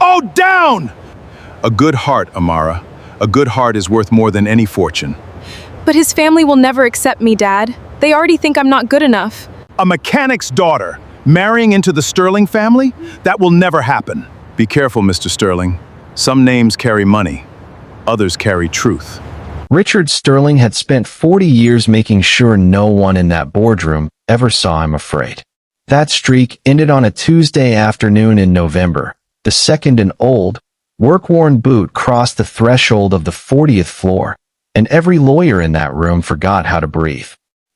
Oh, down! A good heart, Amara. A good heart is worth more than any fortune. But his family will never accept me, Dad. They already think I'm not good enough. A mechanic's daughter, marrying into the Sterling family? That will never happen. Be careful, Mr. Sterling. Some names carry money. Others carry truth. Richard Sterling had spent 40 years making sure no one in that boardroom ever saw him afraid. That streak ended on a Tuesday afternoon in November. The second an old, work-worn boot crossed the threshold of the 40th floor, and every lawyer in that room forgot how to breathe.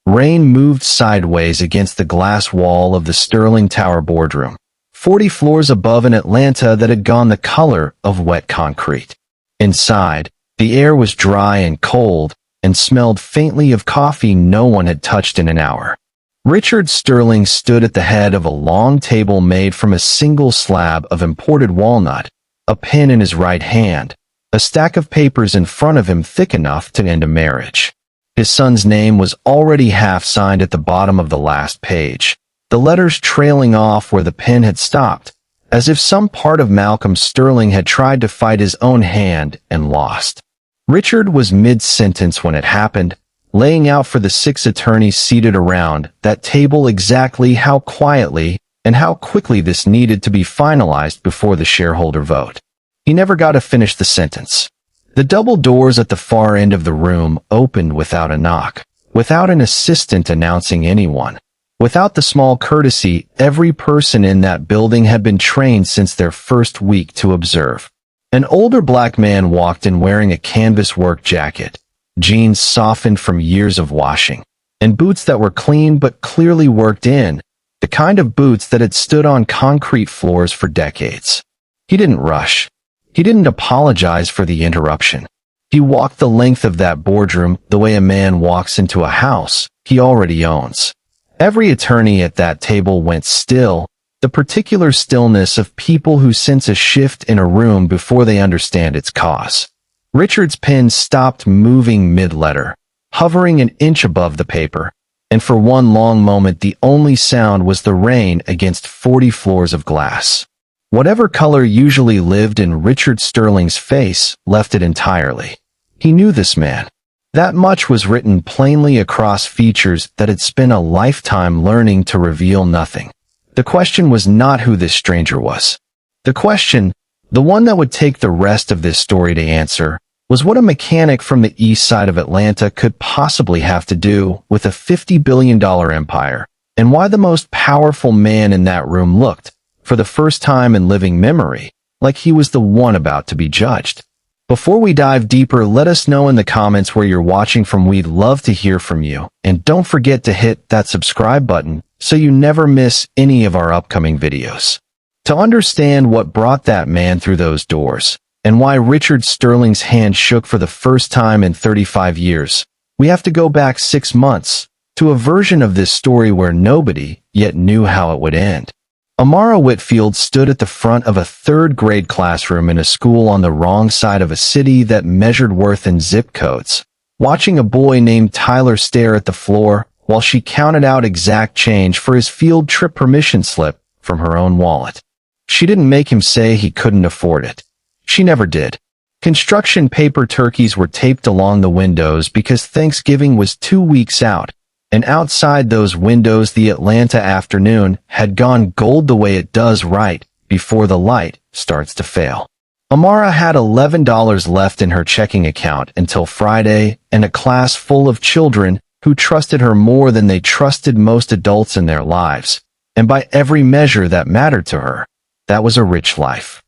Rain moved sideways against the glass wall of the Sterling Tower boardroom, 40 floors above an Atlanta that had gone the color of wet concrete. Inside, the air was dry and cold and smelled faintly of coffee no one had touched in an hour. Richard Sterling stood at the head of a long table made from a single slab of imported walnut, a pen in his right hand, a stack of papers in front of him thick enough to end a marriage. His son's name was already half-signed at the bottom of the last page, the letters trailing off where the pen had stopped, as if some part of Malcolm Sterling had tried to fight his own hand and lost. Richard was mid-sentence when it happened, laying out for the 6 attorneys seated around that table exactly how quietly and how quickly this needed to be finalized before the shareholder vote. He never got to finish the sentence. The double doors at the far end of the room opened without a knock, without an assistant announcing anyone. Without the small courtesy every person in that building had been trained since their first week to observe. An older black man walked in wearing a canvas work jacket, jeans softened from years of washing, and boots that were clean but clearly worked in, the kind of boots that had stood on concrete floors for decades. He didn't rush. He didn't apologize for the interruption. He walked the length of that boardroom the way a man walks into a house he already owns. Every attorney at that table went still, the particular stillness of people who sense a shift in a room before they understand its cause. Richard's pen stopped moving mid-letter, hovering an inch above the paper, and for one long moment the only sound was the rain against 40 floors of glass. Whatever color usually lived in Richard Sterling's face left it entirely. He knew this man. That much was written plainly across features that had spent a lifetime learning to reveal nothing. The question was not who this stranger was. The question, the one that would take the rest of this story to answer, was what a mechanic from the east side of Atlanta could possibly have to do with a $50 billion empire, and why the most powerful man in that room looked, for the first time in living memory, like he was the one about to be judged. Before we dive deeper, let us know in the comments where you're watching from. We'd love to hear from you, and don't forget to hit that subscribe button so you never miss any of our upcoming videos. To understand what brought that man through those doors, and why Richard Sterling's hand shook for the first time in 35 years, we have to go back 6 months, to a version of this story where nobody yet knew how it would end. Amara Whitfield stood at the front of a third-grade classroom in a school on the wrong side of a city that measured worth in zip codes, watching a boy named Tyler stare at the floor while she counted out exact change for his field trip permission slip from her own wallet. She didn't make him say he couldn't afford it. She never did. Construction paper turkeys were taped along the windows because Thanksgiving was 2 weeks out, and outside those windows the Atlanta afternoon had gone gold the way it does right before the light starts to fail. Amara had $11 left in her checking account until Friday, and a class full of children who trusted her more than they trusted most adults in their lives, and by every measure that mattered to her, that was a rich life.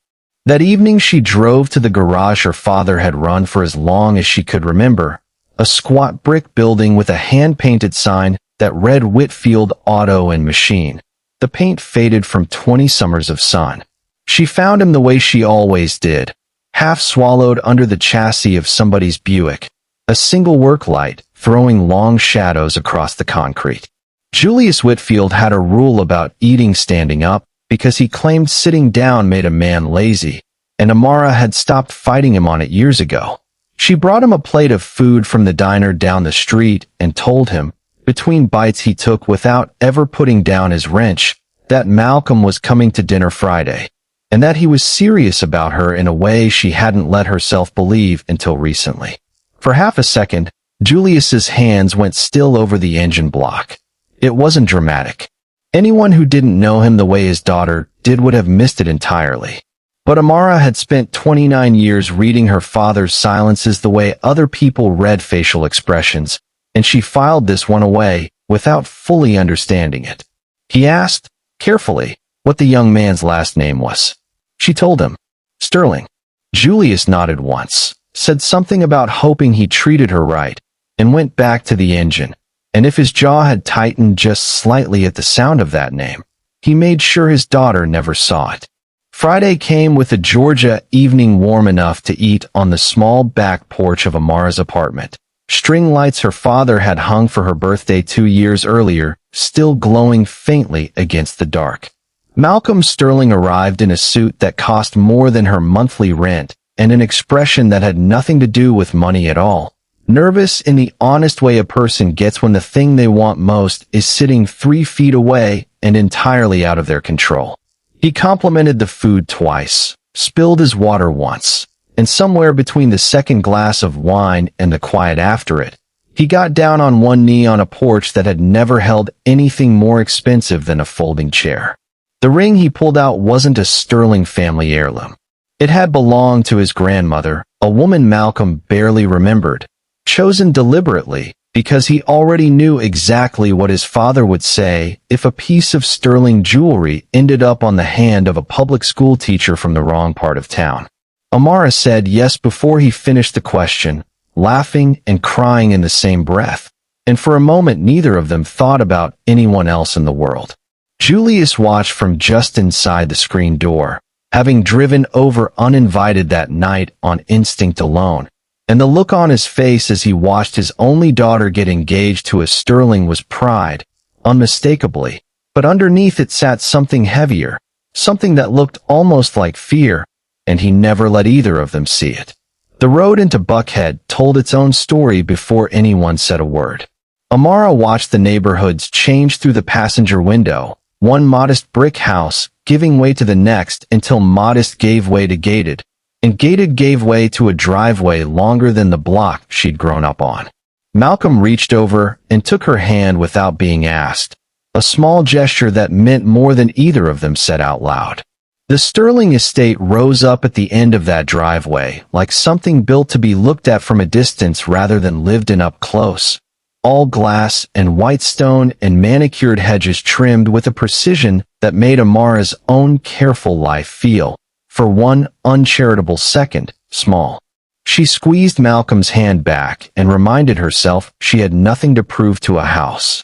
That evening she drove to the garage her father had run for as long as she could remember, a squat brick building with a hand-painted sign that read Whitfield Auto and Machine. The paint faded from 20 summers of sun. She found him the way she always did, half swallowed under the chassis of somebody's Buick, a single work light throwing long shadows across the concrete. Julius Whitfield had a rule about eating standing up because he claimed sitting down made a man lazy, and Amara had stopped fighting him on it years ago. She brought him a plate of food from the diner down the street and told him, between bites he took without ever putting down his wrench, that Malcolm was coming to dinner Friday. and that he was serious about her in a way she hadn't let herself believe until recently. For half a second, Julius's hands went still over the engine block. It wasn't dramatic. Anyone who didn't know him the way his daughter did would have missed it entirely. But Amara had spent 29 years reading her father's silences the way other people read facial expressions, and she filed this one away without fully understanding it. He asked, carefully, what the young man's last name was. She told him, Sterling. Julius nodded once, said something about hoping he treated her right, and went back to the engine. And if his jaw had tightened just slightly at the sound of that name, he made sure his daughter never saw it. Friday came with a Georgia evening warm enough to eat on the small back porch of Amara's apartment. String lights her father had hung for her birthday 2 years earlier, still glowing faintly against the dark. Malcolm Sterling arrived in a suit that cost more than her monthly rent, and an expression that had nothing to do with money at all. Nervous in the honest way a person gets when the thing they want most is sitting 3 feet away and entirely out of their control. He complimented the food twice, spilled his water once, and somewhere between the second glass of wine and the quiet after it, he got down on one knee on a porch that had never held anything more expensive than a folding chair. The ring he pulled out wasn't a Sterling family heirloom. It had belonged to his grandmother, a woman Malcolm barely remembered, chosen deliberately because he already knew exactly what his father would say if a piece of Sterling jewelry ended up on the hand of a public school teacher from the wrong part of town. Amara said yes before he finished the question, laughing and crying in the same breath, and for a moment neither of them thought about anyone else in the world. Julius watched from just inside the screen door, having driven over uninvited that night on instinct alone, and the look on his face as he watched his only daughter get engaged to a Sterling was pride, unmistakably, but underneath it sat something heavier, something that looked almost like fear, and he never let either of them see it. The road into Buckhead told its own story before anyone said a word. Amara watched the neighborhoods change through the passenger window, one modest brick house giving way to the next until modest gave way to gated, and gated gave way to a driveway longer than the block she'd grown up on. Malcolm reached over and took her hand without being asked, a small gesture that meant more than either of them said out loud. The Sterling estate rose up at the end of that driveway, like something built to be looked at from a distance rather than lived in up close. All glass and white stone and manicured hedges trimmed with a precision that made Amara's own careful life feel, for one uncharitable second, small. She squeezed Malcolm's hand back and reminded herself she had nothing to prove to a house.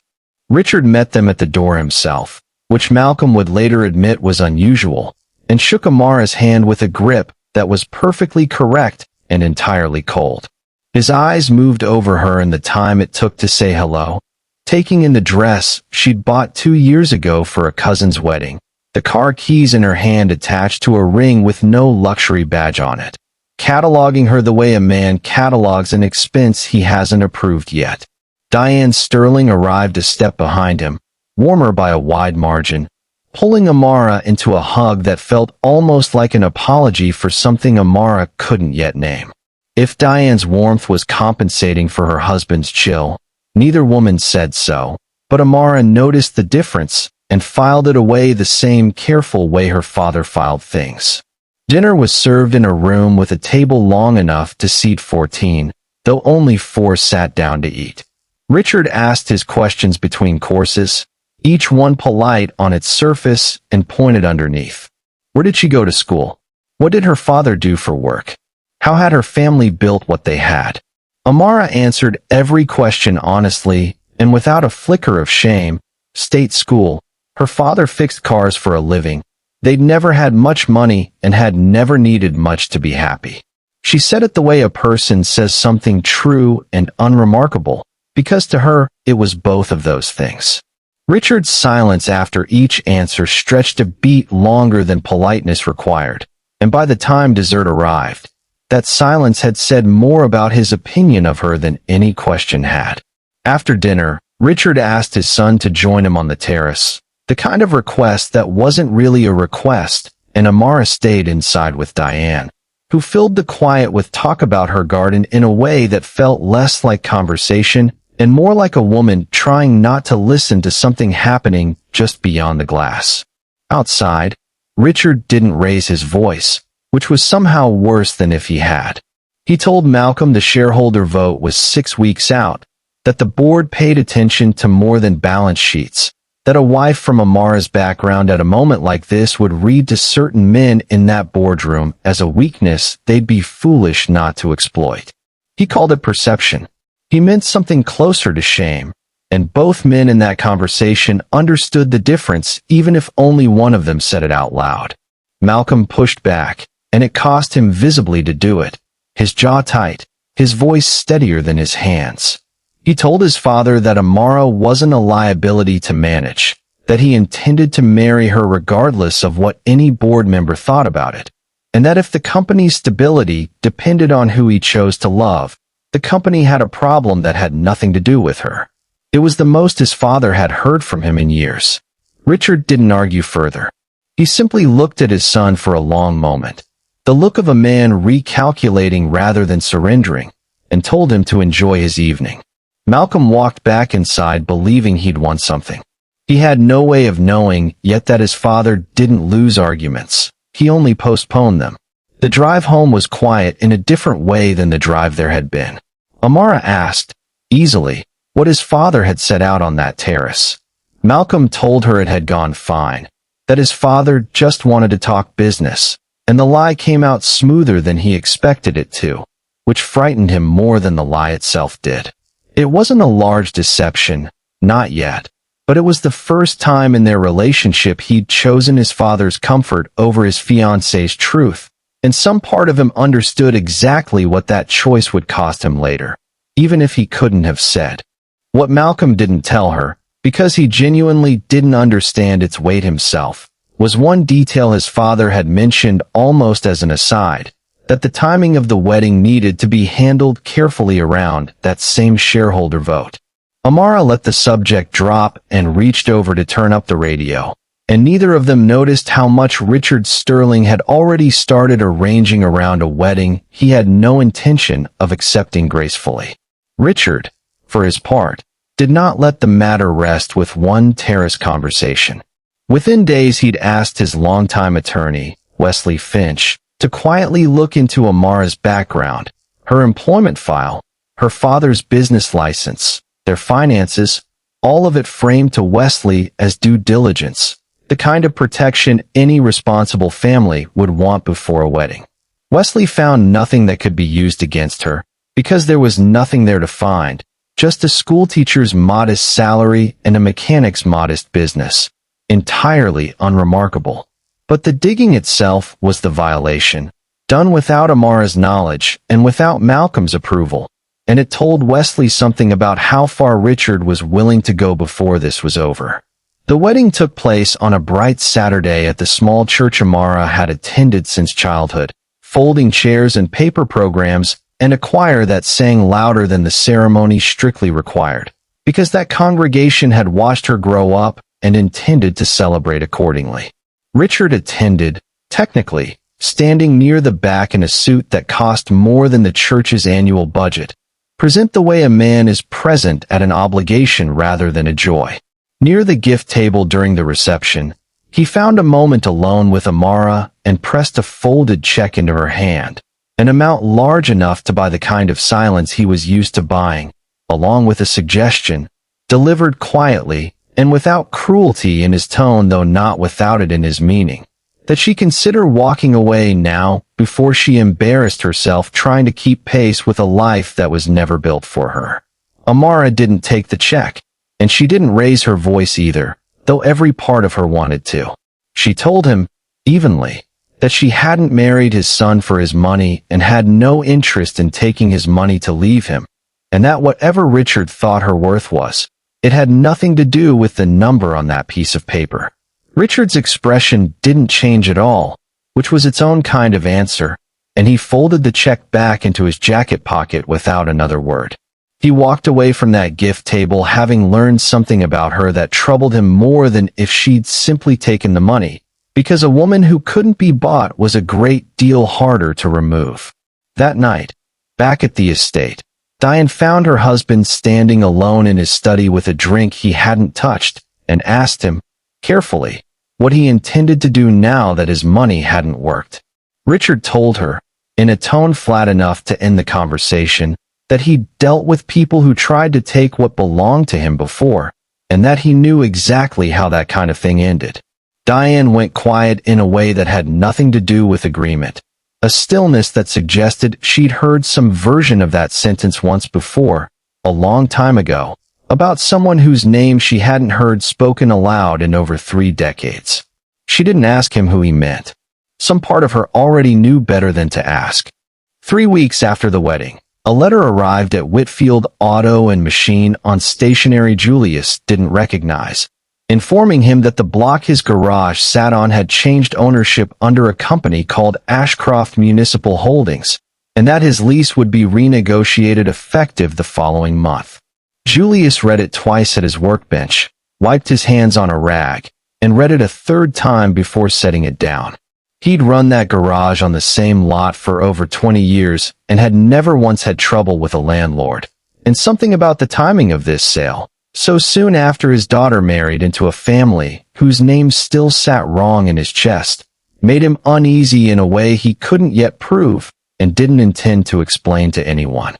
Richard met them at the door himself, which Malcolm would later admit was unusual, and shook Amara's hand with a grip that was perfectly correct and entirely cold. His eyes moved over her in the time it took to say hello, taking in the dress she'd bought 2 years ago for a cousin's wedding, the car keys in her hand attached to a ring with no luxury badge on it, cataloging her the way a man catalogs an expense he hasn't approved yet. Diane Sterling arrived a step behind him, warmer by a wide margin, pulling Amara into a hug that felt almost like an apology for something Amara couldn't yet name. If Diane's warmth was compensating for her husband's chill, neither woman said so, but Amara noticed the difference and filed it away the same careful way her father filed things. Dinner was served in a room with a table long enough to seat 14, though only 4 sat down to eat. Richard asked his questions between courses, each one polite on its surface and pointed underneath. Where did she go to school? What did her father do for work? How had her family built what they had? Amara answered every question honestly and without a flicker of shame. State school. Her father fixed cars for a living. They'd never had much money and had never needed much to be happy. She said it the way a person says something true and unremarkable, because to her, it was both of those things. Richard's silence after each answer stretched a beat longer than politeness required, and by the time dessert arrived, that silence had said more about his opinion of her than any question had. After dinner, Richard asked his son to join him on the terrace, the kind of request that wasn't really a request and Amara stayed inside with Diane, who filled the quiet with talk about her garden in a way that felt less like conversation and more like a woman trying not to listen to something happening just beyond the glass. Outside, Richard didn't raise his voice, which was somehow worse than if he had. He told Malcolm the shareholder vote was 6 weeks out, that the board paid attention to more than balance sheets, that a wife from Amara's background at a moment like this would read to certain men in that boardroom as a weakness they'd be foolish not to exploit. He called it perception. He meant something closer to shame, and both men in that conversation understood the difference even if only one of them said it out loud. Malcolm pushed back, and it cost him visibly to do it, his jaw tight, his voice steadier than his hands. He told his father that Amara wasn't a liability to manage, that he intended to marry her regardless of what any board member thought about it, and that if the company's stability depended on who he chose to love, the company had a problem that had nothing to do with her. It was the most his father had heard from him in years. Richard didn't argue further. He simply looked at his son for a long moment, the look of a man recalculating rather than surrendering, and told him to enjoy his evening. Malcolm walked back inside believing he'd won something. He had no way of knowing yet that his father didn't lose arguments. He only postponed them. The drive home was quiet in a different way than the drive there had been. Amara asked, easily, what his father had set out on that terrace. Malcolm told her it had gone fine, that his father just wanted to talk business, and the lie came out smoother than he expected it to, which frightened him more than the lie itself did. It wasn't a large deception, not yet, but it was the first time in their relationship he'd chosen his father's comfort over his fiancée's truth, and some part of him understood exactly what that choice would cost him later, even if he couldn't have said. What Malcolm didn't tell her, because he genuinely didn't understand its weight himself, was one detail his father had mentioned almost as an aside, that the timing of the wedding needed to be handled carefully around that same shareholder vote. Amara let the subject drop and reached over to turn up the radio, and neither of them noticed how much Richard Sterling had already started arranging around a wedding he had no intention of accepting gracefully. Richard, for his part, did not let the matter rest with one terrace conversation. Within days he'd asked his longtime attorney, Wesley Finch, to quietly look into Amara's background, her employment file, her father's business license, their finances, all of it framed to Wesley as due diligence, the kind of protection any responsible family would want before a wedding. Wesley found nothing that could be used against her, because there was nothing there to find, just a schoolteacher's modest salary and a mechanic's modest business, entirely unremarkable. But the digging itself was the violation, done without Amara's knowledge and without Malcolm's approval, and it told Wesley something about how far Richard was willing to go before this was over. The wedding took place on a bright Saturday at the small church Amara had attended since childhood, folding chairs and paper programs, and a choir that sang louder than the ceremony strictly required, because that congregation had watched her grow up and intended to celebrate accordingly. Richard attended, technically, standing near the back in a suit that cost more than the church's annual budget. Present the way a man is present at an obligation rather than a joy. Near the gift table during the reception, he found a moment alone with Amara and pressed a folded check into her hand, an amount large enough to buy the kind of silence he was used to buying, along with a suggestion, delivered quietly and without cruelty in his tone though not without it in his meaning, that she consider walking away now before she embarrassed herself trying to keep pace with a life that was never built for her. Amara didn't take the check, and she didn't raise her voice either, though every part of her wanted to. She told him, evenly, that she hadn't married his son for his money and had no interest in taking his money to leave him, and that whatever Richard thought her worth was, it had nothing to do with the number on that piece of paper. Richard's expression didn't change at all, which was its own kind of answer, and he folded the check back into his jacket pocket without another word. He walked away from that gift table having learned something about her that troubled him more than if she'd simply taken the money, because a woman who couldn't be bought was a great deal harder to remove. That night, back at the estate, Diane found her husband standing alone in his study with a drink he hadn't touched and asked him, carefully, what he intended to do now that his money hadn't worked. Richard told her, in a tone flat enough to end the conversation, that he'd dealt with people who tried to take what belonged to him before, and that he knew exactly how that kind of thing ended. Diane went quiet in a way that had nothing to do with agreement, a stillness that suggested she'd heard some version of that sentence once before, a long time ago, about someone whose name she hadn't heard spoken aloud in over 3 decades. She didn't ask him who he meant. Some part of her already knew better than to ask. 3 weeks after the wedding, a letter arrived at Whitfield Auto and Machine on stationery Julius didn't recognize, informing him that the block his garage sat on had changed ownership under a company called Ashcroft Municipal Holdings, and that his lease would be renegotiated effective the following month. Julius read it twice at his workbench, wiped his hands on a rag, and read it a third time before setting it down. He'd run that garage on the same lot for over 20 years and had never once had trouble with a landlord. And something about the timing of this sale, so soon after his daughter married into a family whose name still sat wrong in his chest, made him uneasy in a way he couldn't yet prove and didn't intend to explain to anyone.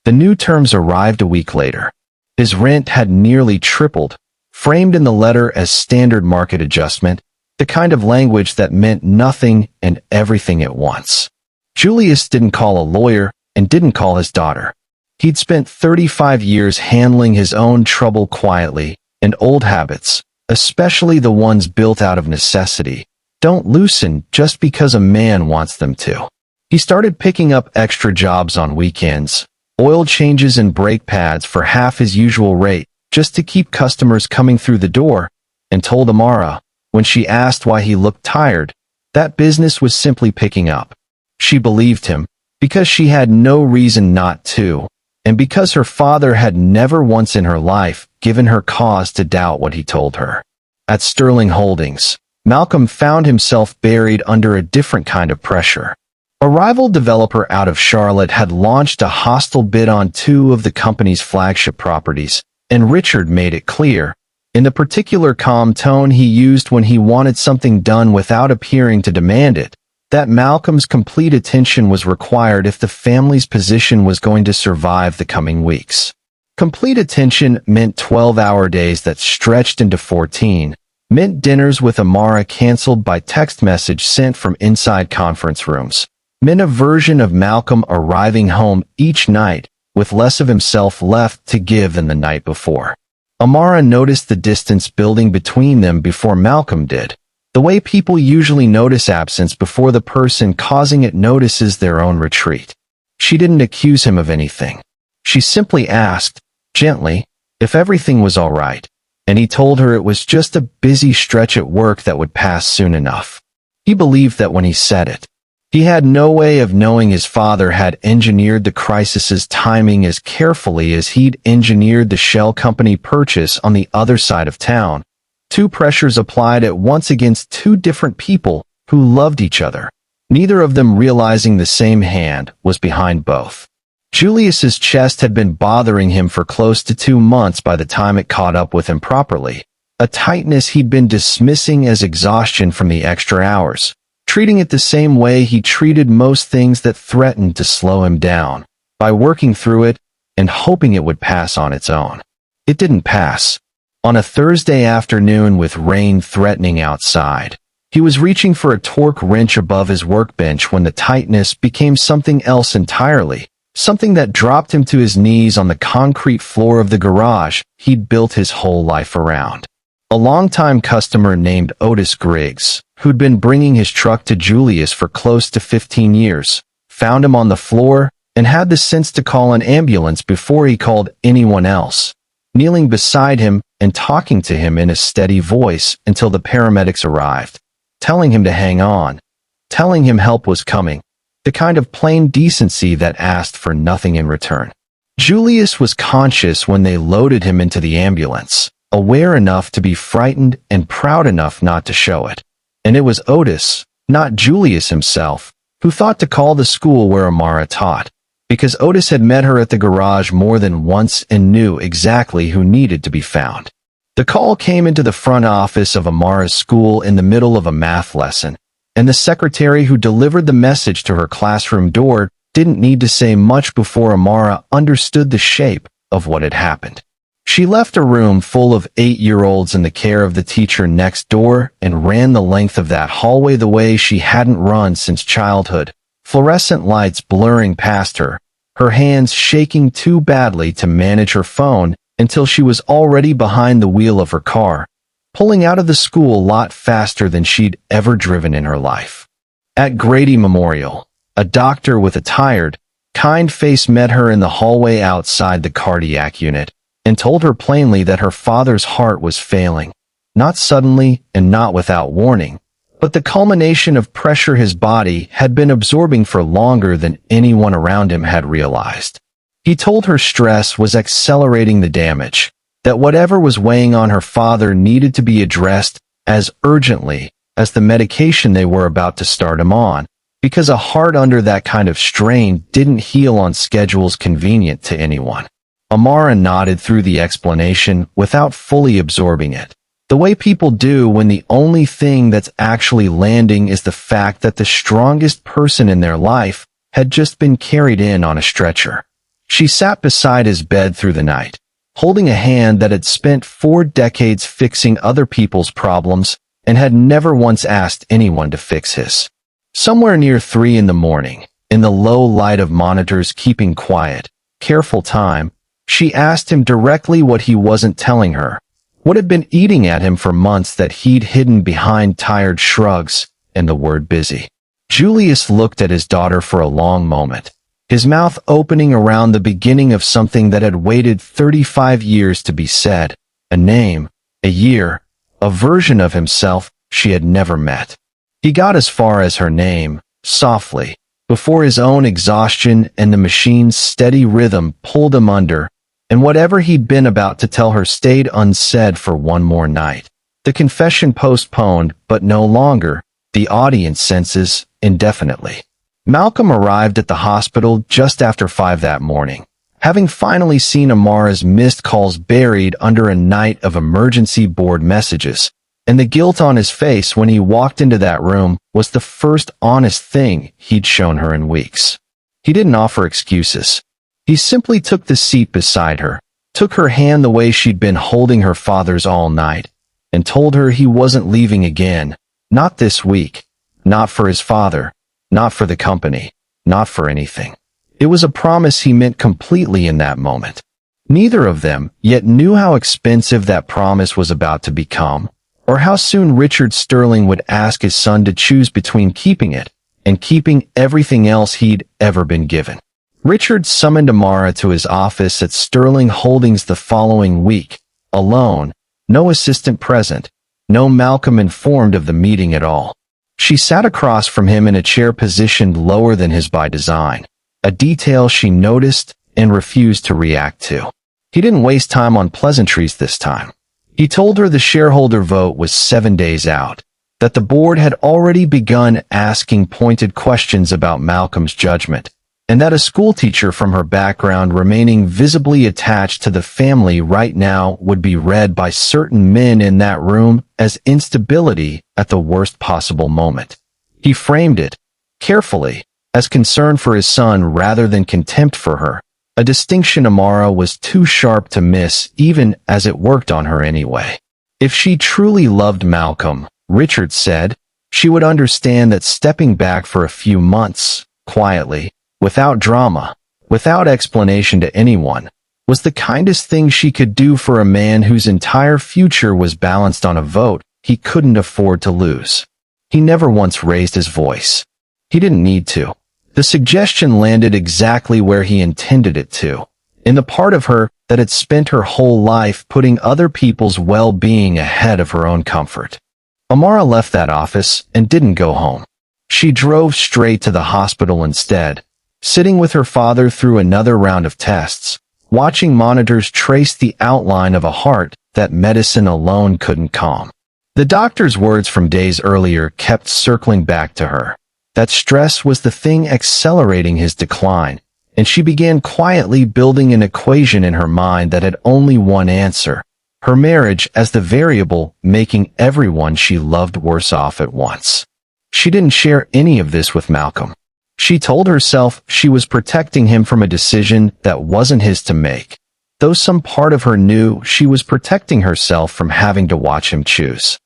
The new terms arrived a week later. His rent had nearly tripled, framed in the letter as standard market adjustment, the kind of language that meant nothing and everything at once. Julius didn't call a lawyer and didn't call his daughter. He'd spent 35 years handling his own trouble quietly, and old habits, especially the ones built out of necessity, don't loosen just because a man wants them to. He started picking up extra jobs on weekends, oil changes and brake pads for half his usual rate just to keep customers coming through the door, and told Amara, when she asked why he looked tired, that business was simply picking up. She believed him, because she had no reason not to, and because her father had never once in her life given her cause to doubt what he told her. At Sterling Holdings, Malcolm found himself buried under a different kind of pressure. A rival developer out of Charlotte had launched a hostile bid on 2 of the company's flagship properties, and Richard made it clear, in the particular calm tone he used when he wanted something done without appearing to demand it, that Malcolm's complete attention was required if the family's position was going to survive the coming weeks. Complete attention meant 12-hour days that stretched into 14, meant dinners with Amara canceled by text message sent from inside conference rooms, meant a version of Malcolm arriving home each night with less of himself left to give than the night before. Amara noticed the distance building between them before Malcolm did, the way people usually notice absence before the person causing it notices their own retreat. She didn't accuse him of anything. She simply asked, gently, if everything was all right, and he told her it was just a busy stretch at work that would pass soon enough. He believed that when he said it. He had no way of knowing his father had engineered the crisis's timing as carefully as he'd engineered the shell company purchase on the other side of town. 2 pressures applied at once against 2 different people who loved each other, neither of them realizing the same hand was behind both. Julius's chest had been bothering him for close to 2 months by the time it caught up with him properly, a tightness he'd been dismissing as exhaustion from the extra hours, treating it the same way he treated most things that threatened to slow him down, by working through it and hoping it would pass on its own. It didn't pass. On a Thursday afternoon with rain threatening outside, he was reaching for a torque wrench above his workbench when the tightness became something else entirely, something that dropped him to his knees on the concrete floor of the garage he'd built his whole life around. A longtime customer named Otis Griggs, who'd been bringing his truck to Julius for close to 15 years, found him on the floor and had the sense to call an ambulance before he called anyone else, kneeling beside him and talking to him in a steady voice until the paramedics arrived, telling him to hang on, telling him help was coming, the kind of plain decency that asked for nothing in return. Julius was conscious when they loaded him into the ambulance, aware enough to be frightened and proud enough not to show it. And it was Otis, not Julius himself, who thought to call the school where Amara taught, because Otis had met her at the garage more than once and knew exactly who needed to be found. The call came into the front office of Amara's school in the middle of a math lesson, and the secretary who delivered the message to her classroom door didn't need to say much before Amara understood the shape of what had happened. She left a room full of 8-year-olds in the care of the teacher next door and ran the length of that hallway the way she hadn't run since childhood, fluorescent lights blurring past her, her hands shaking too badly to manage her phone until she was already behind the wheel of her car, pulling out of the school lot faster than she'd ever driven in her life. At Grady Memorial, a doctor with a tired, kind face met her in the hallway outside the cardiac unit and told her plainly that her father's heart was failing, not suddenly and not without warning, but the culmination of pressure his body had been absorbing for longer than anyone around him had realized. He told her stress was accelerating the damage, that whatever was weighing on her father needed to be addressed as urgently as the medication they were about to start him on, because a heart under that kind of strain didn't heal on schedules convenient to anyone. Amara nodded through the explanation without fully absorbing it, the way people do when the only thing that's actually landing is the fact that the strongest person in their life had just been carried in on a stretcher. She sat beside his bed through the night, holding a hand that had spent 4 decades fixing other people's problems and had never once asked anyone to fix his. Somewhere near 3 in the morning, in the low light of monitors keeping quiet, careful time, she asked him directly what he wasn't telling her, what had been eating at him for months that he'd hidden behind tired shrugs and the word busy. Julius looked at his daughter for a long moment, his mouth opening around the beginning of something that had waited 35 years to be said, a name, a year, a version of himself she had never met. He got as far as her name, softly, before his own exhaustion and the machine's steady rhythm pulled him under, and whatever he'd been about to tell her stayed unsaid for one more night. The confession postponed, but no longer, the audience senses, indefinitely. Malcolm arrived at the hospital just after 5 that morning, having finally seen Amara's missed calls buried under a night of emergency board messages, and the guilt on his face when he walked into that room was the first honest thing he'd shown her in weeks. He didn't offer excuses. He simply took the seat beside her, took her hand the way she'd been holding her father's all night, and told her he wasn't leaving again, not this week, not for his father, not for the company, not for anything. It was a promise he meant completely in that moment. Neither of them yet knew how expensive that promise was about to become, or how soon Richard Sterling would ask his son to choose between keeping it and keeping everything else he'd ever been given. Richard summoned Amara to his office at Sterling Holdings the following week, alone, no assistant present, no Malcolm informed of the meeting at all. She sat across from him in a chair positioned lower than his by design, a detail she noticed and refused to react to. He didn't waste time on pleasantries this time. He told her the shareholder vote was 7 days out, that the board had already begun asking pointed questions about Malcolm's judgment, and that a schoolteacher from her background remaining visibly attached to the family right now would be read by certain men in that room as instability at the worst possible moment. He framed it, carefully, as concern for his son rather than contempt for her, a distinction Amara was too sharp to miss even as it worked on her anyway. If she truly loved Malcolm, Richard said, she would understand that stepping back for a few months, quietly, without drama, without explanation to anyone, was the kindest thing she could do for a man whose entire future was balanced on a vote he couldn't afford to lose. He never once raised his voice. He didn't need to. The suggestion landed exactly where he intended it to, in the part of her that had spent her whole life putting other people's well-being ahead of her own comfort. Amara left that office and didn't go home. She drove straight to the hospital instead, sitting with her father through another round of tests, watching monitors trace the outline of a heart that medicine alone couldn't calm. The doctor's words from days earlier kept circling back to her. That stress was the thing accelerating his decline, and she began quietly building an equation in her mind that had only one answer: her marriage as the variable, making everyone she loved worse off at once. She didn't share any of this with Malcolm. She told herself she was protecting him from a decision that wasn't his to make, though some part of her knew she was protecting herself from having to watch him choose.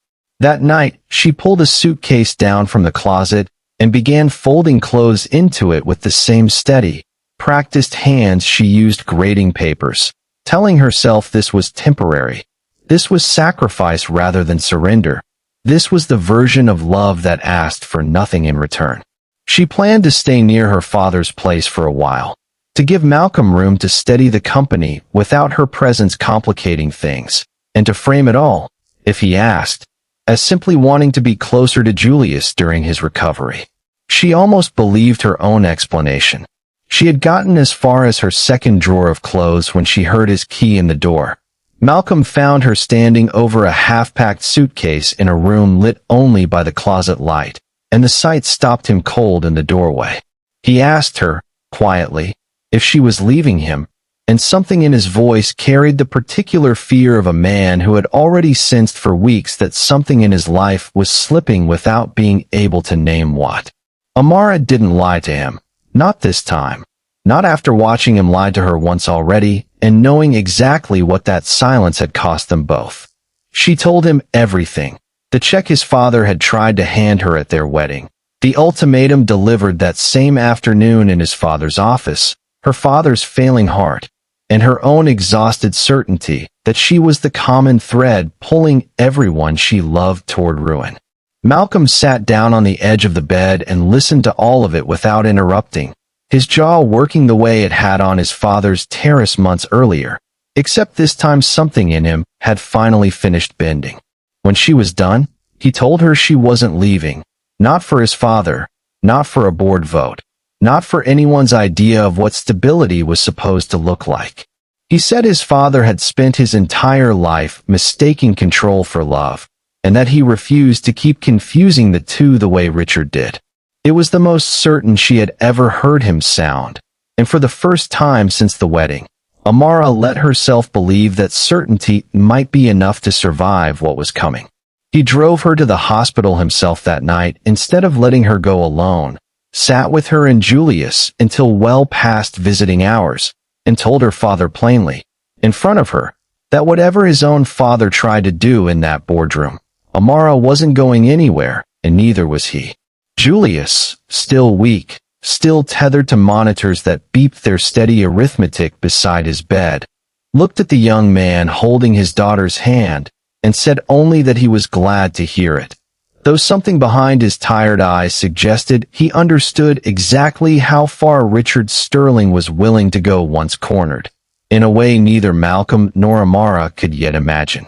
That night, she pulled a suitcase down from the closet and began folding clothes into it with the same steady, practiced hands she used grading papers, telling herself this was temporary. This was sacrifice rather than surrender. This was the version of love that asked for nothing in return. She planned to stay near her father's place for a while, to give Malcolm room to steady the company without her presence complicating things, and to frame it all, if he asked, as simply wanting to be closer to Julius during his recovery. She almost believed her own explanation. She had gotten as far as her second drawer of clothes when she heard his key in the door. Malcolm found her standing over a half-packed suitcase in a room lit only by the closet light, and the sight stopped him cold in the doorway. He asked her, quietly, if she was leaving him, and something in his voice carried the particular fear of a man who had already sensed for weeks that something in his life was slipping without being able to name what. Amara didn't lie to him. Not this time. Not after watching him lie to her once already, and knowing exactly what that silence had cost them both. She told him everything. The check his father had tried to hand her at their wedding. The ultimatum delivered that same afternoon in his father's office. Her father's failing heart, and her own exhausted certainty that she was the common thread pulling everyone she loved toward ruin. Malcolm sat down on the edge of the bed and listened to all of it without interrupting, his jaw working the way it had on his father's terrace months earlier, except this time something in him had finally finished bending. When she was done, he told her she wasn't leaving, not for his father, not for a board vote, not for anyone's idea of what stability was supposed to look like. He said his father had spent his entire life mistaking control for love, and that he refused to keep confusing the two the way Richard did. It was the most certain she had ever heard him sound, and for the first time since the wedding, Amara let herself believe that certainty might be enough to survive what was coming. He drove her to the hospital himself that night instead of letting her go alone, sat with her and Julius until well past visiting hours, and told her father plainly, in front of her, that whatever his own father tried to do in that boardroom, Amara wasn't going anywhere, and neither was he. Julius, still weak, still tethered to monitors that beeped their steady arithmetic beside his bed, looked at the young man holding his daughter's hand, and said only that he was glad to hear it, though something behind his tired eyes suggested he understood exactly how far Richard Sterling was willing to go once cornered, in a way neither Malcolm nor Amara could yet imagine.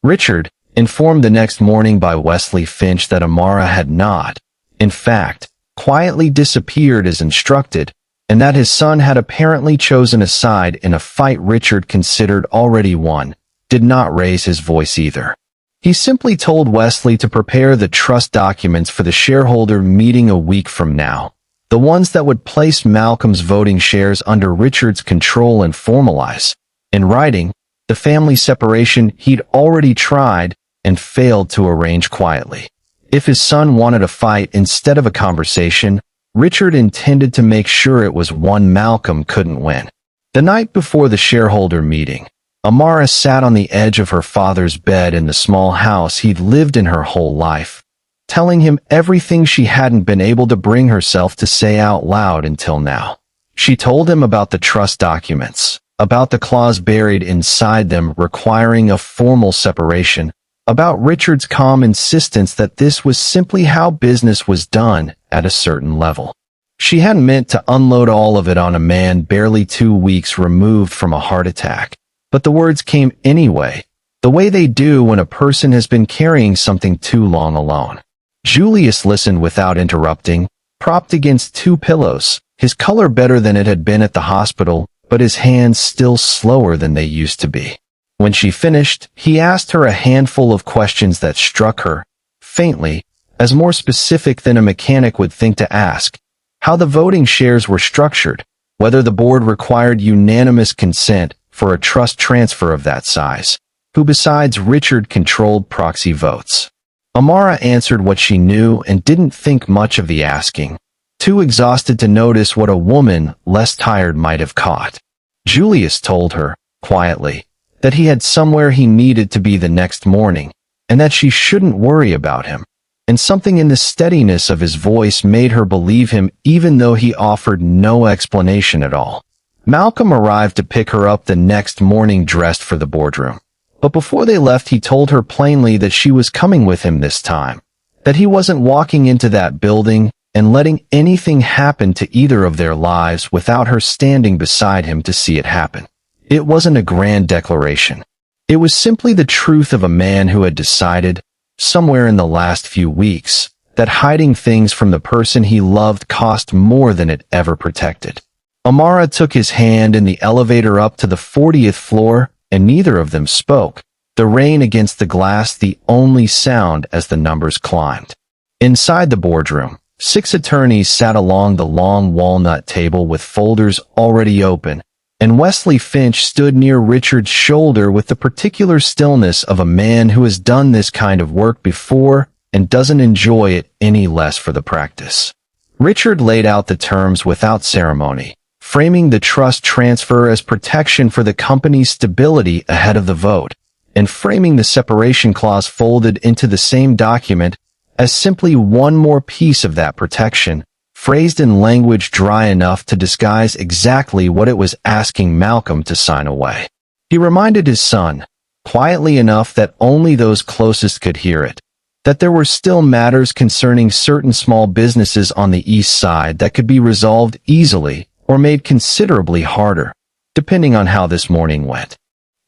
Richard, informed the next morning by Wesley Finch that Amara had not, in fact, quietly disappeared as instructed, and that his son had apparently chosen a side in a fight Richard considered already won, did not raise his voice either. He simply told Wesley to prepare the trust documents for the shareholder meeting a week from now, the ones that would place Malcolm's voting shares under Richard's control and formalize, in writing, the family separation he'd already tried and failed to arrange quietly. If his son wanted a fight instead of a conversation, Richard intended to make sure it was one Malcolm couldn't win. The night before the shareholder meeting, Amara sat on the edge of her father's bed in the small house he'd lived in her whole life, telling him everything she hadn't been able to bring herself to say out loud until now. She told him about the trust documents, about the clause buried inside them requiring a formal separation, about Richard's calm insistence that this was simply how business was done at a certain level. She hadn't meant to unload all of it on a man barely 2 weeks removed from a heart attack, but the words came anyway, the way they do when a person has been carrying something too long alone. Julius listened without interrupting, propped against 2 pillows, his color better than it had been at the hospital, but his hands still slower than they used to be. When she finished, he asked her a handful of questions that struck her, faintly, as more specific than a mechanic would think to ask: how the voting shares were structured, whether the board required unanimous consent for a trust transfer of that size, who besides Richard controlled proxy votes. Amara answered what she knew and didn't think much of the asking, too exhausted to notice what a woman less tired might have caught. Julius told her, quietly, that he had somewhere he needed to be the next morning, and that she shouldn't worry about him, and something in the steadiness of his voice made her believe him even though he offered no explanation at all. Malcolm arrived to pick her up the next morning dressed for the boardroom. But before they left, he told her plainly that she was coming with him this time, that he wasn't walking into that building and letting anything happen to either of their lives without her standing beside him to see it happen. It wasn't a grand declaration. It was simply the truth of a man who had decided, somewhere in the last few weeks, that hiding things from the person he loved cost more than it ever protected. Amara took his hand in the elevator up to the 40th floor, and neither of them spoke, the rain against the glass the only sound as the numbers climbed. Inside the boardroom, 6 attorneys sat along the long walnut table with folders already open, and Wesley Finch stood near Richard's shoulder with the particular stillness of a man who has done this kind of work before and doesn't enjoy it any less for the practice. Richard laid out the terms without ceremony, framing the trust transfer as protection for the company's stability ahead of the vote, and framing the separation clause folded into the same document as simply one more piece of that protection, phrased in language dry enough to disguise exactly what it was asking Malcolm to sign away. He reminded his son, quietly enough that only those closest could hear it, that there were still matters concerning certain small businesses on the east side that could be resolved easily or made considerably harder, depending on how this morning went.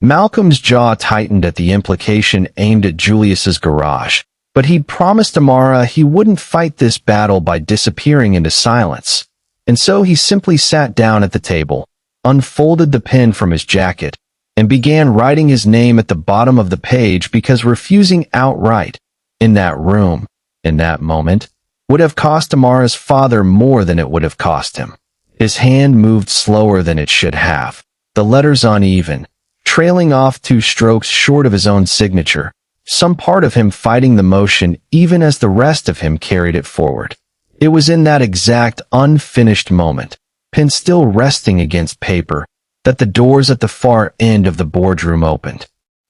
Malcolm's jaw tightened at the implication aimed at Julius's garage, but he'd promised Amara he wouldn't fight this battle by disappearing into silence, and so he simply sat down at the table, unfolded the pen from his jacket, and began writing his name at the bottom of the page because refusing outright, in that room, in that moment, would have cost Amara's father more than it would have cost him. His hand moved slower than it should have, the letters uneven, trailing off 2 strokes short of his own signature, some part of him fighting the motion even as the rest of him carried it forward. It was in that exact unfinished moment, pen still resting against paper, that the doors at the far end of the boardroom opened.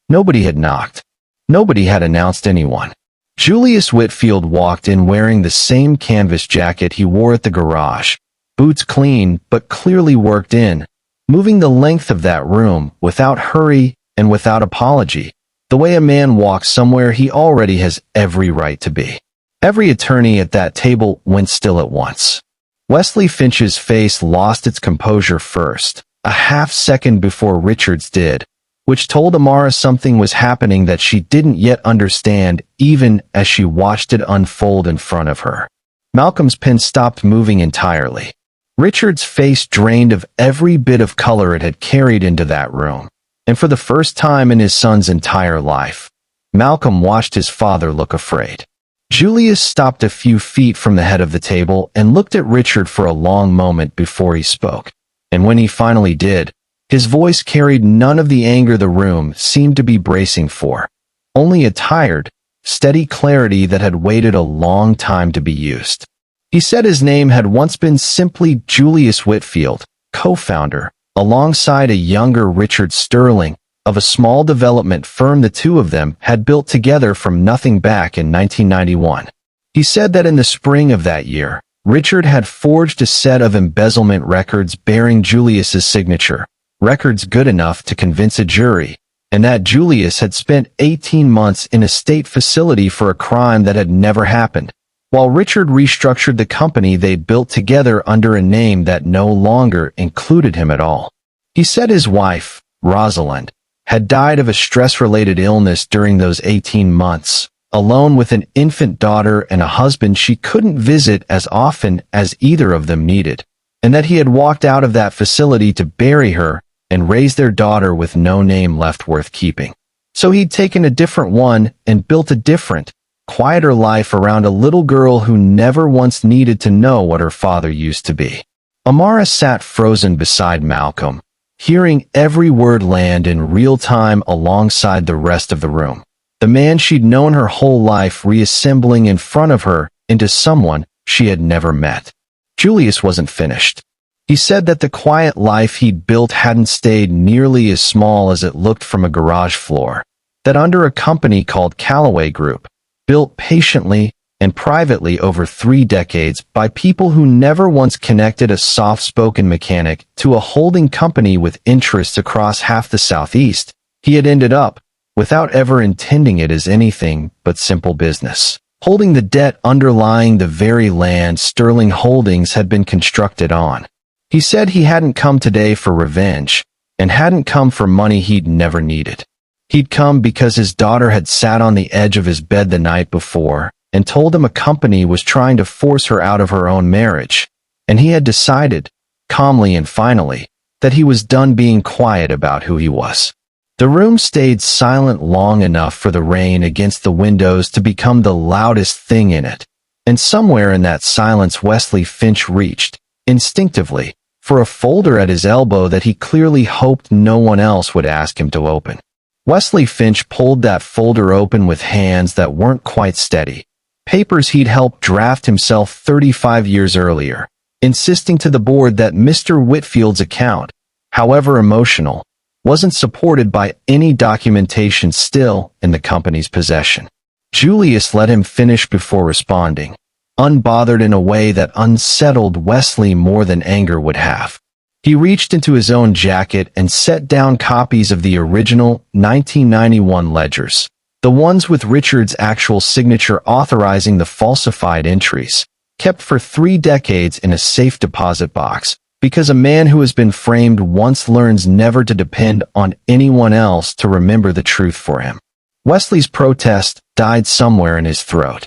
Nobody had knocked. Nobody had announced anyone. Julius Whitfield walked in wearing the same canvas jacket he wore at the garage, boots clean but clearly worked in, moving the length of that room without hurry and without apology, the way a man walks somewhere he already has every right to be. Every attorney at that table went still at once. Wesley Finch's face lost its composure first, a half-second before Richard's did, which told Amara something was happening that she didn't yet understand even as she watched it unfold in front of her. Malcolm's pen stopped moving entirely. Richard's face drained of every bit of color it had carried into that room, and for the first time in his son's entire life, Malcolm watched his father look afraid. Julius stopped a few feet from the head of the table and looked at Richard for a long moment before he spoke, and when he finally did, his voice carried none of the anger the room seemed to be bracing for, only a tired, steady clarity that had waited a long time to be used. He said his name had once been simply Julius Whitfield, co-founder, alongside a younger Richard Sterling, of a small development firm the two of them had built together from nothing back in 1991. He said that in the spring of that year, Richard had forged a set of embezzlement records bearing Julius's signature, records good enough to convince a jury, and that Julius had spent 18 months in a state facility for a crime that had never happened, while Richard restructured the company they'd built together under a name that no longer included him at all. He said his wife, Rosalind, had died of a stress-related illness during those 18 months, alone with an infant daughter and a husband she couldn't visit as often as either of them needed, and that he had walked out of that facility to bury her and raised their daughter with no name left worth keeping. So he'd taken a different one and built a different, quieter life around a little girl who never once needed to know what her father used to be. Amara sat frozen beside Malcolm, hearing every word land in real time alongside the rest of the room. The man she'd known her whole life reassembling in front of her into someone she had never met. Julius wasn't finished. He said that the quiet life he'd built hadn't stayed nearly as small as it looked from a garage floor, that under a company called Callaway Group, built patiently and privately over 3 decades by people who never once connected a soft-spoken mechanic to a holding company with interests across half the Southeast, he had ended up, without ever intending it as anything but simple business, holding the debt underlying the very land Sterling Holdings had been constructed on. He said he hadn't come today for revenge, and hadn't come for money he'd never needed. He'd come because his daughter had sat on the edge of his bed the night before and told him a company was trying to force her out of her own marriage, and he had decided, calmly and finally, that he was done being quiet about who he was. The room stayed silent long enough for the rain against the windows to become the loudest thing in it, and somewhere in that silence Wesley Finch reached, instinctively, for a folder at his elbow that he clearly hoped no one else would ask him to open. Wesley Finch pulled that folder open with hands that weren't quite steady, papers he'd helped draft himself 35 years earlier, insisting to the board that Mr. Whitfield's account, however emotional, wasn't supported by any documentation still in the company's possession. Julius let him finish before responding, unbothered in a way that unsettled Wesley more than anger would have. He reached into his own jacket and set down copies of the original 1991 ledgers, the ones with Richard's actual signature authorizing the falsified entries, kept for 3 decades in a safe deposit box, because a man who has been framed once learns never to depend on anyone else to remember the truth for him. Wesley's protest died somewhere in his throat.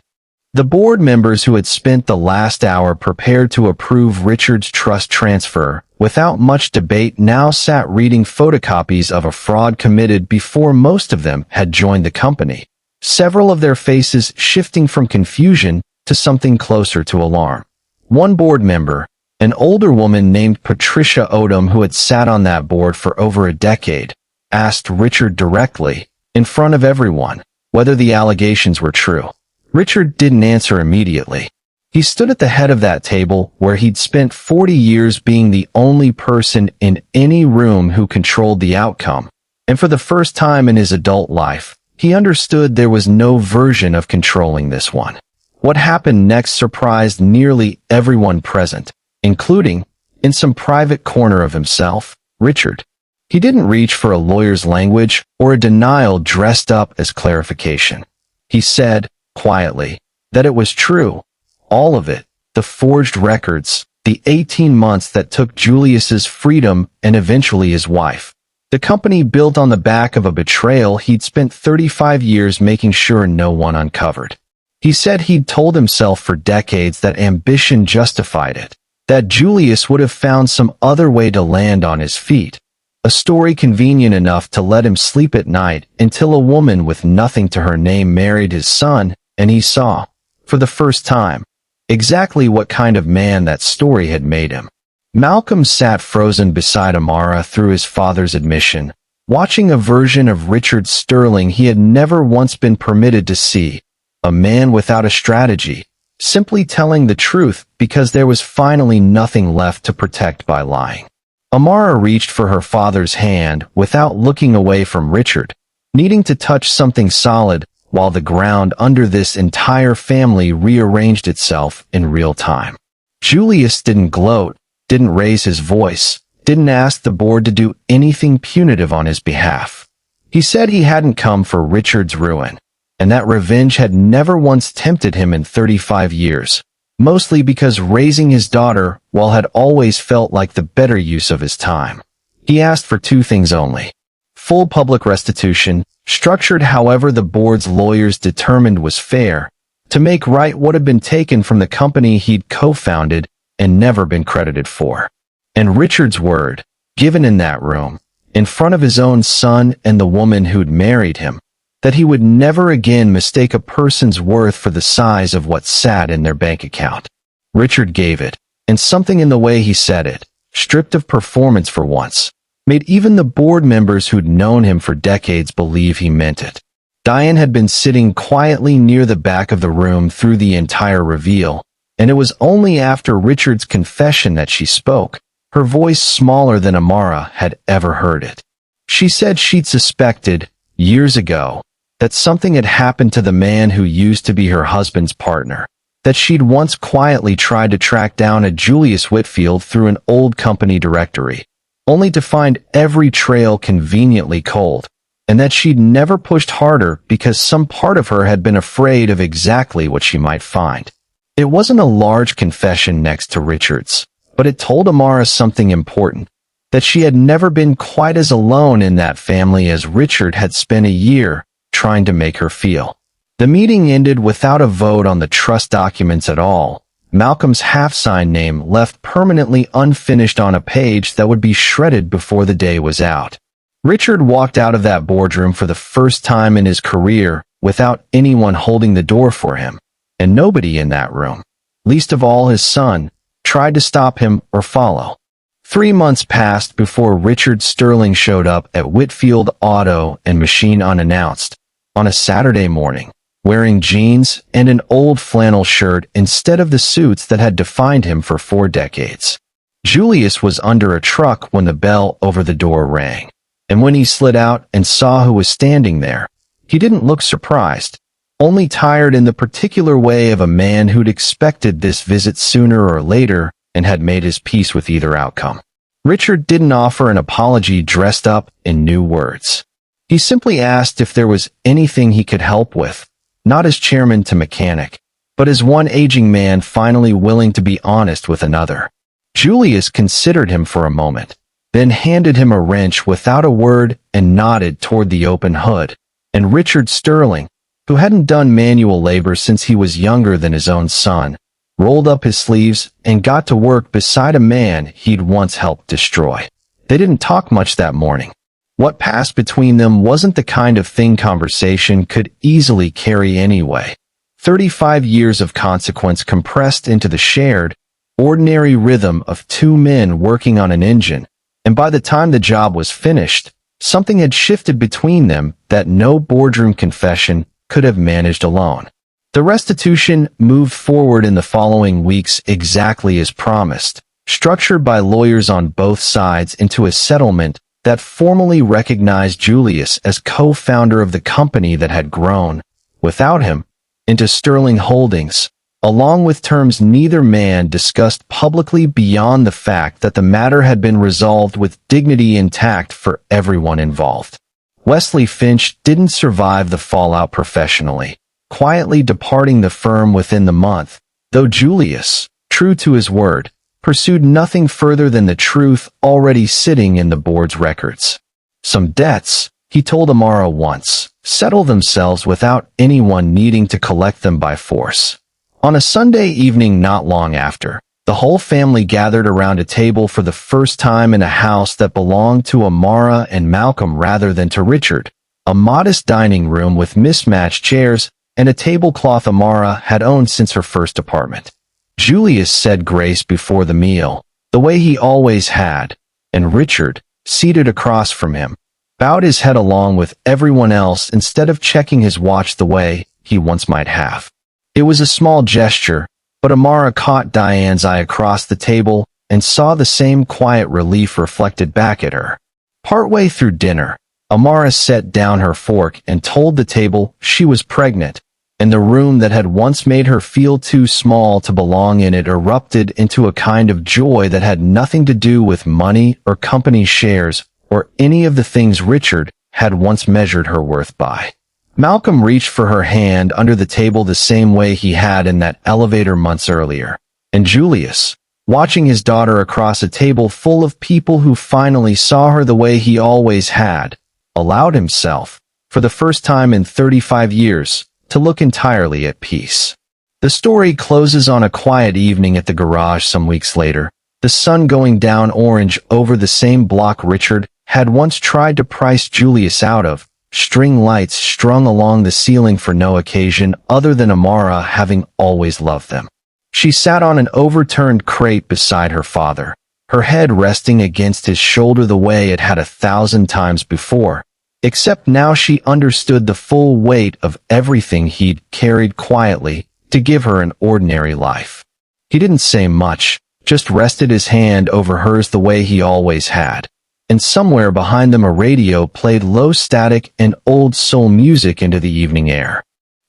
The board members who had spent the last hour prepared to approve Richard's trust transfer without much debate now sat reading photocopies of a fraud committed before most of them had joined the company, several of their faces shifting from confusion to something closer to alarm. One board member, an older woman named Patricia Odom who had sat on that board for over a decade, asked Richard directly, in front of everyone, whether the allegations were true. Richard didn't answer immediately. He stood at the head of that table where he'd spent 40 years being the only person in any room who controlled the outcome, and for the first time in his adult life, he understood there was no version of controlling this one. What happened next surprised nearly everyone present, including, in some private corner of himself, Richard. He didn't reach for a lawyer's language or a denial dressed up as clarification. He said, quietly, that it was true. All of it, the forged records, the 18 months that took Julius's freedom and eventually his wife. The company built on the back of a betrayal he'd spent 35 years making sure no one uncovered. He said he'd told himself for decades that ambition justified it, that Julius would have found some other way to land on his feet, a story convenient enough to let him sleep at night until a woman with nothing to her name married his son, and he saw, for the first time, exactly what kind of man that story had made him. Malcolm sat frozen beside Amara through his father's admission, watching a version of Richard Sterling he had never once been permitted to see, a man without a strategy, simply telling the truth because there was finally nothing left to protect by lying. Amara reached for her father's hand without looking away from Richard, needing to touch something solid while the ground under this entire family rearranged itself in real time. Julius didn't gloat, didn't raise his voice, didn't ask the board to do anything punitive on his behalf. He said he hadn't come for Richard's ruin, and that revenge had never once tempted him in 35 years, mostly because raising his daughter, while had always felt like the better use of his time. He asked for 2 things only: full public restitution, structured however the board's lawyers determined was fair, to make right what had been taken from the company he'd co-founded and never been credited for. And Richard's word, given in that room, in front of his own son and the woman who'd married him, that he would never again mistake a person's worth for the size of what sat in their bank account. Richard gave it, and something in the way he said it, stripped of performance for once, made even the board members who'd known him for decades believe he meant it. Diane had been sitting quietly near the back of the room through the entire reveal, and it was only after Richard's confession that she spoke, her voice smaller than Amara had ever heard it. She said she'd suspected, years ago, that something had happened to the man who used to be her husband's partner, that she'd once quietly tried to track down a Julius Whitfield through an old company directory, only to find every trail conveniently cold, and that she'd never pushed harder because some part of her had been afraid of exactly what she might find. It wasn't a large confession next to Richard's, but it told Amara something important, that she had never been quite as alone in that family as Richard had spent a year trying to make her feel. The meeting ended without a vote on the trust documents at all. Malcolm's half-signed name left permanently unfinished on a page that would be shredded before the day was out. Richard walked out of that boardroom for the first time in his career without anyone holding the door for him, and nobody in that room, least of all his son, tried to stop him or follow. 3 months passed before Richard Sterling showed up at Whitfield Auto and Machine unannounced, on a Saturday morning, wearing jeans and an old flannel shirt instead of the suits that had defined him for 4 decades. Julius was under a truck when the bell over the door rang, and when he slid out and saw who was standing there, he didn't look surprised, only tired in the particular way of a man who'd expected this visit sooner or later and had made his peace with either outcome. Richard didn't offer an apology dressed up in new words. He simply asked if there was anything he could help with, not as chairman to mechanic, but as one aging man finally willing to be honest with another. Julius considered him for a moment, then handed him a wrench without a word and nodded toward the open hood, and Richard Sterling, who hadn't done manual labor since he was younger than his own son, rolled up his sleeves and got to work beside a man he'd once helped destroy. They didn't talk much that morning. What passed between them wasn't the kind of thing conversation could easily carry anyway. 35 years of consequence compressed into the shared, ordinary rhythm of 2 men working on an engine, and by the time the job was finished, something had shifted between them that no boardroom confession could have managed alone. The restitution moved forward in the following weeks exactly as promised, structured by lawyers on both sides into a settlement that formally recognized Julius as co-founder of the company that had grown, without him, into Sterling Holdings, along with terms neither man discussed publicly beyond the fact that the matter had been resolved with dignity intact for everyone involved. Wesley Finch didn't survive the fallout professionally, quietly departing the firm within the month, though Julius, true to his word, pursued nothing further than the truth already sitting in the board's records. Some debts, he told Amara once, settle themselves without anyone needing to collect them by force. On a Sunday evening not long after, the whole family gathered around a table for the first time in a house that belonged to Amara and Malcolm rather than to Richard, a modest dining room with mismatched chairs and a tablecloth Amara had owned since her first apartment. Julius said grace before the meal, the way he always had, and Richard, seated across from him, bowed his head along with everyone else instead of checking his watch the way he once might have. It was a small gesture, but Amara caught Diane's eye across the table and saw the same quiet relief reflected back at her. Partway through dinner, Amara set down her fork and told the table she was pregnant, and the room that had once made her feel too small to belong in it erupted into a kind of joy that had nothing to do with money or company shares or any of the things Richard had once measured her worth by. Malcolm reached for her hand under the table the same way he had in that elevator months earlier, and Julius, watching his daughter across a table full of people who finally saw her the way he always had, allowed himself, for the first time in 35 years, to look entirely at peace. The story closes on a quiet evening at the garage some weeks later, the sun going down orange over the same block Richard had once tried to price Julius out of string lights strung along the ceiling for no occasion other than Amara having always loved them. She sat on an overturned crate beside her father, her head resting against his shoulder the way it had 1,000 times before, except now she understood the full weight of everything he'd carried quietly to give her an ordinary life. He didn't say much, just rested his hand over hers the way he always had, and somewhere behind them a radio played low static and old soul music into the evening air.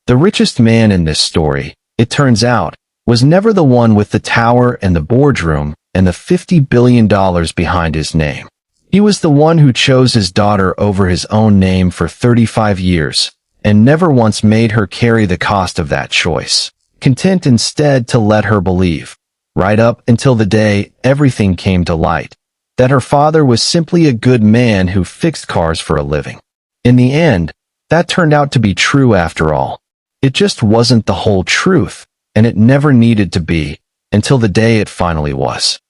The richest man in this story, it turns out, was never the one with the tower and the boardroom and the $50 billion behind his name. He was the one who chose his daughter over his own name for 35 years, and never once made her carry the cost of that choice, content instead to let her believe, right up until the day everything came to light, that her father was simply a good man who fixed cars for a living. In the end, that turned out to be true after all. It just wasn't the whole truth, and it never needed to be, until the day it finally was.